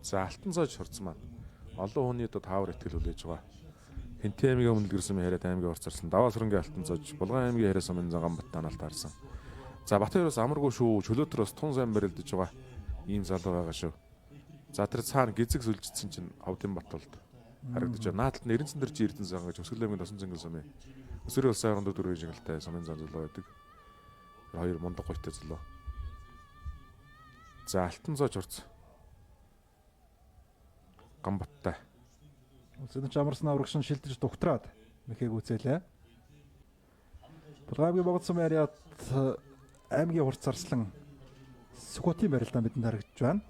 За алтан цоож хурц маань олон хүний одоо таавар итгэл хүлээж байгаа. Хинтээ аймгийн өмнөд гэрсэн яриад аймгийн орцорсон. Даваа сүрэнгийн алтан цоож Булган аймгийн яриа сумын Гамбат таналт харсан. За Батбаяраас амаргүй шүү. Чөлөөтөр бас тун сайн барилдаж байгаа. Ийм залуу байгаа шүү. За тэр цаана гизэг сүлжсэн чинь Ховдын Батулд харагдаж байна. Наадталд Эренцэн дээр чи Эрдэнэ сан гэж Өсгөл аймгийн Тосон цэнгэл сумын. Өсвөрийн улсын хайрын дөрвөн жигэлтэй сумын зан залуу байдаг. Хоёр мундаг гоётой залуу. За алтан цоож хурц. Гамбаттай. Өсөж амарсан аврагшин шилдэж дугтраад мэхийг үзээлээ. Булган аймгийн Богд сумын яриад аймгийн хурц зарслан Сүхбаатарын барилдаан бидэнд харагдж байна.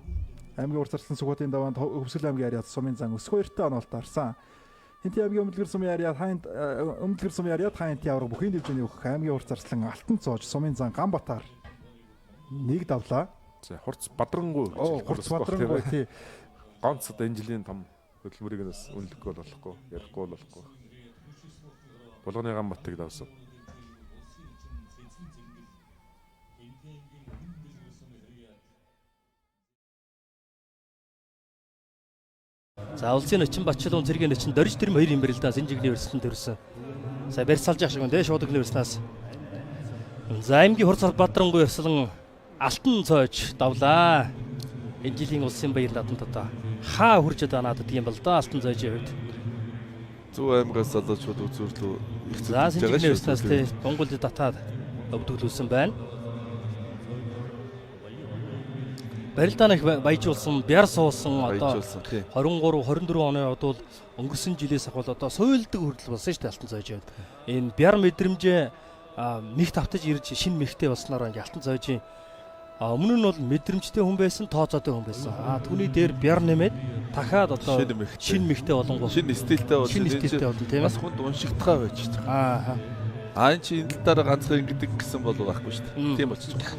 Аймгийн хурц зарслан Сүхбаатарын даваанд Өвсгөл аймгийн яриад сумын зан өсгөө 2-т оноолт арсан. Хинтээ аймгийн өмнөдгөр сумын яриад өмнөдгөр сумын яриад хаант авраг бүхий дэмжээний өгөх аймгийн хурц зарслан алтан цоож сумын зан Гамбатаар нэг давлаа. За хурц бадрангуй. Хурц бадрангуй тий. Ганц одоо энэ жилийн том хөдөлмөрийг бас үнэлэхгүй болохгүй, ярихгүй болохгүй. Булганы Гамбатыг давсан. За улсын өчин Батчлуун цэргийн өчин Дорж Тэрэм 2 юм барил да Синжигний өрсөлдөнд төрсөн. За барьсалж явах шиг байна. Шуудагны өрснөөс. За аймгийн хурц Бадрангуй өрсөлөн алтан цоож давлаа. Энэ жилийн улсын баяр наадамд одоо хаа хүрч байгаа надад юм бол да алтан цоожийн хувьд. Зөв аймгаас залуучууд үзүүрлүү. За Синжигний өрснөөс тий Монголд татаад өвдгөлүүлсэн байна. Барилдаан их баяжуулсан, бяр суусан одоо 23 24 оны удвал өнгөрсөн жилээс ахвал одоо суйлдаг хүртэл болсон шүү дээ алтан цоожийн. Энэ бяр мэдрэмжээ мэх тавтаж ирж шинэ мехтэй болсноор ингээ алтан цоожийн өмнө нь бол мэдрэмжтэй хүн байсан, тооцоотой хүн байсан. Түүний дээр бяр нэмээд дахиад одоо шинэ мехтэй болонгоо шинэ стилтэй болно тийм ээ. Бас хүнд уншигдгаа байж байгаа. Энэ чи энэ талаараа ганцхан ингэдэг гэсэн бол байхгүй шүү дээ. Тийм болчих жоох.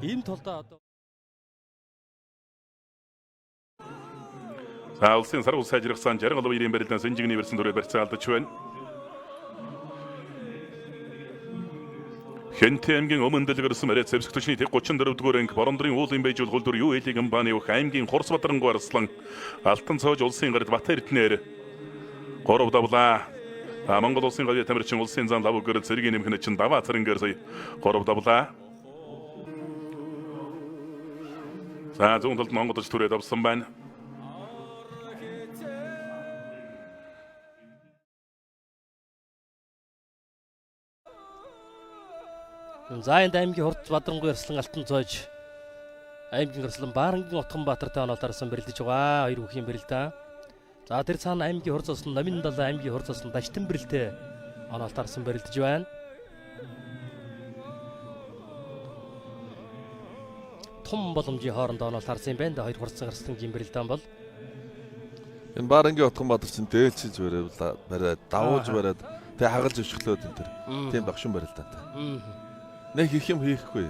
Энэ толдоо одоо За улсын сар ус сайжрахсан 60 голын барилдаан Синжигний версэн төрөөр барьцаа алдаж байна. Хинтээ аймгийн өмнө дэлгэрсэн мөрөд Сэвсэг төчний 34-р анги Борондрын уулын байжуул гулдүр юу элийг амбааны өөх аймгийн Хурц Бадрангуй арслан алтан цоож улсын гард Бат эрдэнээр 3 давлаа. Монгол улсын гавьяа тамирчин улсын зан лав гэрэл цэргийн нэмхэн чинь даваа царингээр сая 3 давлаа. За зүүн талд Монгол улс түрээд авсан байна. За энэ аймгийн Хурц Бадрангуй арслан алтан цоож аймгийн арслан Баарангийн Утганбаатартай оноолт арсан барилдаж байгаа. Хоёр бүхийн барилдаа. За тэр цаана аймгийн Хурц арслан Намин далай аймгийн Хурц арслан Дажтан барилдаа оноолт арсан барилдаж байна. Том боломжийн хооронд оноолт арсан юм байна да хоёр хурцсан арслангийн барилдаан бол энэ Баарангийн Утганбаатар чинь дээлчилж бариад давуулж бариад тэг хагалж өшгөлөөд энэ төр. Тийм багшин барилдаатай. Нэг их юм хийхгүй.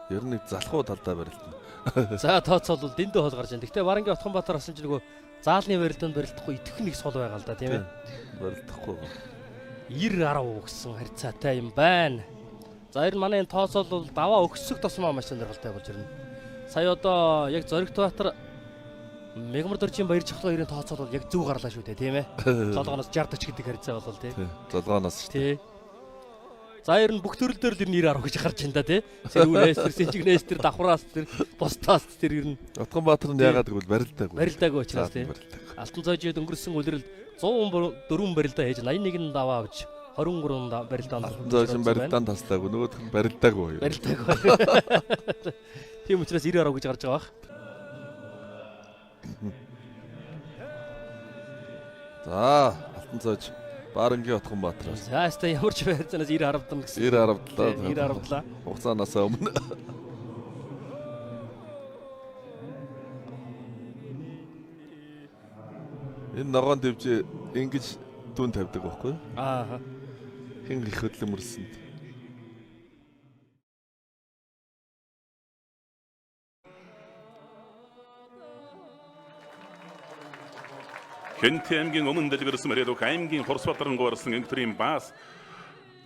Ер нь залхуу талдаа барилдана. За тооцоол бол дэндээ хол гарч байна. Гэхдээ Барангийн Утганбаатар асан ч нөгөө заалны барилдаанд барилдахгүй идэх нэг сул байгаа л да тийм ээ. Барилдахгүй. 90-10 гэсэн харьцаатай юм байна. За ер нь манай энэ тооцоол бол даваа өгсөх тосмоо маш сонирхолтой болж ирнэ. Сая одоо яг Зоригтбаатар Мегмар дөржийн баяр жахлаа хоёрын тооцоол бол яг зөв гарлаа шүү дээ тийм ээ. 7-оноос 60 тач гэдэг харьцаа бол тийм. 7-оноос тий. За ер нь бүх төрөл дээр л 90-10 гэж гарч байна да тий. Сэрүүнээс тэр Синжигнээс тэр давхраас тэр бустаас тэр ер нь Утганбаатар нь яагаад гэвэл барилдаагүй. Барилдаагүй учраас тий. Алтан цоожид өнгөрсөн үлрэл 104 барилдаа хийж 81 даваа авч 23 барилдаанд Алтан цоожин барилдаанд таслаагүй нөгөөх нь барилдаагүй. Барилдаагүй. Тийм учраас 90-10 гэж гарч байгаа бах. За алтан цоож Баарангийн Утганбаатараас. За яста ямар ч байрцанаас 90-10 дам гэсэн. 90-10 90-10. Хугацаанаас өмнө. Энэ ногоон дэвж ингэж дүн тавьдаг байхгүй юу? Аа. Хин их хөдлөмөрсөнд. Хинтээ аймгийн өмнө дэлгэрсэн мөрөд аймгийн Хурц Бадрангуй арслан өнгөтрийн баас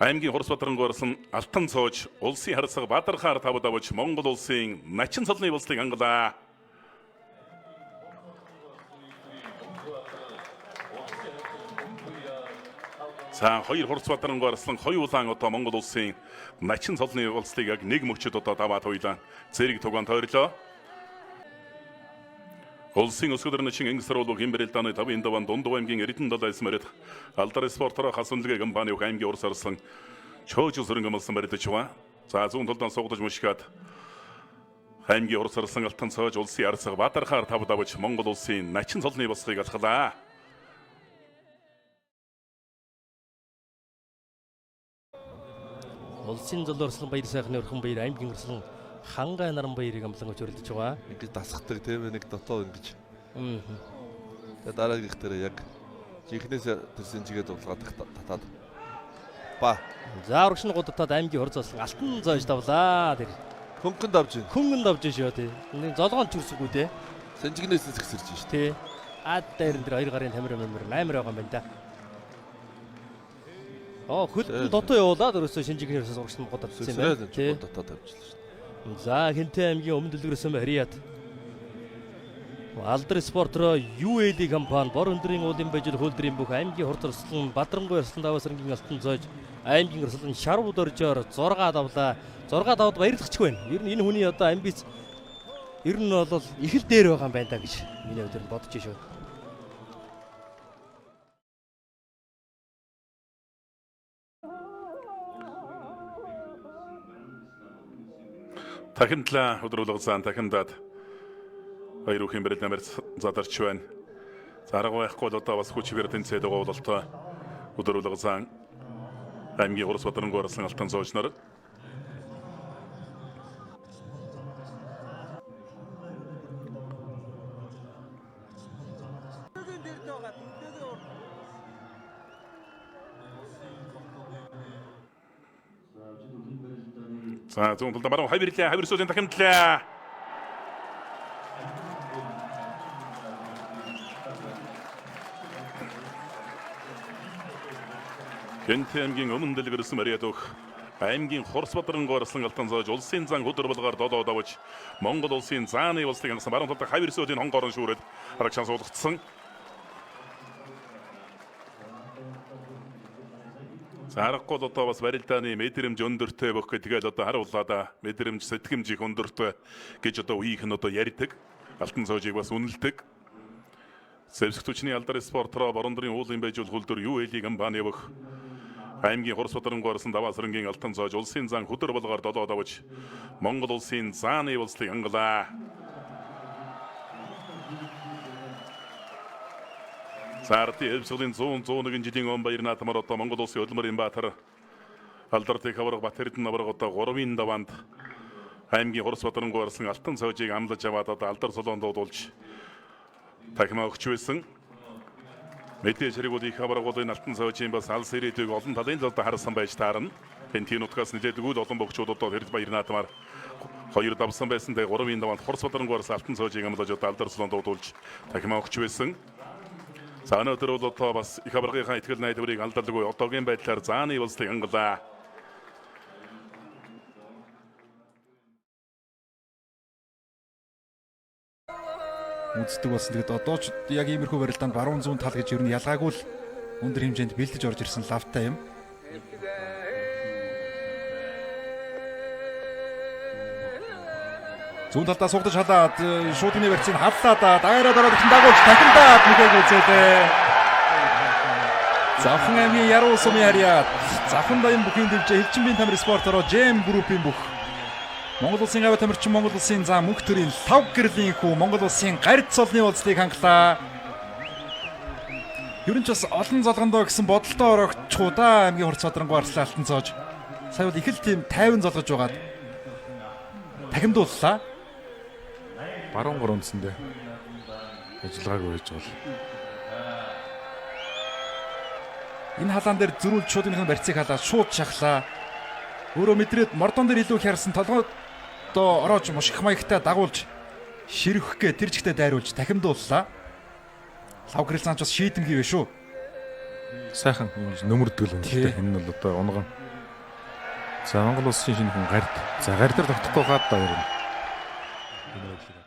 аймгийн Хурц Бадрангуй арслан алтан цоож улсын харьцаг Бадархаар тавд авч Монгол улсын начин цолны улсыг ангалаа. За хоёр Хурцбаатарын гарсан хоёр улаан одоо Монгол улсын начин цолны уулзлыг яг нэг мөчөд одоо даваад хуйлаа. Зэрэг тугаан тойрлоо. Улсын өсгөлөрний чин Ангисролог Химбэрэлданы 5 даван Дундуу аймгийн Эрдэнэ далайс мөрөд Алдар спортоор хасунлэг компани аймгийн урс арслан чөөж сөрөнгөмөлсөн барилж байгаа. За зүүн талдаа сугдаж мушгаад аймгийн урс арслан алтан цоож улсын арцаг Баатархаар тав давж Монгол улсын начин цолны босхийг алхалаа. Улсын золиорслон баяр сайхны өрхөн баяр аймгийн өрслөн хангай наран баярыг амлан өчөрлөж байгаа. Ингэж дасгадаг тийм ээ, нэг дотоо ингэж. Тэгээ дараагийнх дээр яг жинхнээс тэрсэн чигээ дуулгаад татаад. Ба. За урагшны гудтад аймгийн хор зослон алтан зоож давлаа. Тэр хөнгөн давж байна. хөнгөн давж шөө тий. Золгоон ч үрсэхгүй тий. Санжигнээс згсэрж байна шүү. Тий. Дээр энэ хоёр гарын тамир амар байгаа юм байна да. Хөлтөнд дотоо явуулаад өрөөсөө шинжигнээс урагшны гудтад татсан юм байна. Тий. Дотоо тавьчихлаа шүү. За Хинтээ аймгийн өмнө дэлгэрсэн Хариат Алдар спортроо UAD компани бор өндрийн уулын байжил хөлдрийн бүх аймгийн хурд орслон Бадрангуй орслон даваасрангийн алтан зоож аймгийн орслон шарв дөржоор 6 давлаа. 6 давд баярлахч байна. Ер нь энэ хүний одоо амбиц ер нь бол их л дээр байгаа юм байна да гэж миний өдөр бодож шүү. Тахимтлаа өдрүүлгэн тахимдаад хоёр үхэн бэрэл намар задарч байна. Зарга байхгүй л одоо бас хүч бэр тэнцээд байгаа бололтой өдрүүлгэн аймгийн Хурцбаатарын гарсан алтан зоож нар за зүүн талд баруун хавирлаа хавирсуудын тахимтлаа. Хинтээ аймгийн өмнө дэлгэрсэн Мариад өх аймгийн Хурцбаатарын гарсан алтан зоож улсын зан хөдөр булгаар додоо давж Монгол улсын зааны улсыг ангасан баруун талд хавирсуудын хонгорон шүүрээд арга шанс уулгацсан. Зарахгүй л одоо бас барилдааны мэдрэмж өндөртэй бөх гэх тэгэл одоо харууллаа мэдрэмж сэтгэмж их өндөртэй гэж одоо үеийнх нь одоо ярьдаг. Алтан цоожийг бас үнэлдэг. Зэвсэг түвшний Алдар спортроо борондрын уулын байжул хөлдөр UAD компани бөх аймгийн Хурцбаатарын гарсан даваасрангийн алтан цоож улсын зан хөдөр булгаар додоо давж Монгол улсын зааны улсыг ангалаа. Сарти эвсгийн 101 жилийн он баяр наатмаар одоо Монгол улсын хөдөлмөрийн баатар Алдартай хавраг Батэрдэн авраг одоо 3-ын даванд аймгийн Хурцбаатарын гарсан алтан цоожийг амлаж аваад одоо Алдар солонд дуулж тахимаа өгч байсан. Мэдээж хэрэг их хаврагуудын алтан цоожийн бас алс ирээдүйг олон талын л одоо харсан байж таарна. Пентийн нутгаас нэлээд өгөл олон богчууд одоо хэрэг баяр наатмаар хоёр давсан байсан дээр 3-ын даванд Хурцбаатарын гарсан алтан цоожийг амлаж одоо Алдар солонд дуулж тахимаа өгч байсан. За өнөөдөр бол одоо бас их аваргынхаа ихтгэл найдварыг алдалгүй одоогийн байдлаар зааны улсыг ангалаа. Үздэг болсон. Тэгэд одоо ч яг иймэрхүү барилдаанд баруун зүүн тал гэж ер нь ялгаагүй л өндөр хэмжээнд бэлдэж орж ирсэн лавтай юм. Зүүн талдаа сугдаж халаад шуудны барьцыг халлаад дагаараа дараад их дагуулж тахимдаад нэгийг үзээд Завхан аймгийн Яруу сумын Хариат Завхан даян бүхийн дэвжээ Хэлчинбийн тамир спортороо Жэм группийн бүх Монгол улсын аваа тамирчин Монгол улсын зам мөнх төрийн 5 гэрлийн хүү Монгол улсын гард цолны уулзлыг хангалаа. Ер нь ч бас олон золгондоо гэсэн бодолтой орогчхуда аймгийн Хурцбаатарын гарсан алтан цоож сая бол их л тийм тайван золгож байгаад тахимдууллаа. Баруун гар үндсэндээ ажиллагаагүй байж бол. Энэ халаан дээр зөрүүл шууд энэ барьцыг халаад шууд шахлаа. Өөрөө мэдрээд мордон дээр илүү хярсан толгойдоо ороож муших маягтай дагуулж ширхэх гэ тэр жигтэй дайруулж тахимдууллаа. Лав гэрэлцаач бас шийдэмгий вэ шүү. Сайхан нөмөрдгөл юм шүү. Энэ нь бол одоо унган. За Монгол улсын шинэ хүн гард. За гард дээр тогтохгүй гад даа ер нь.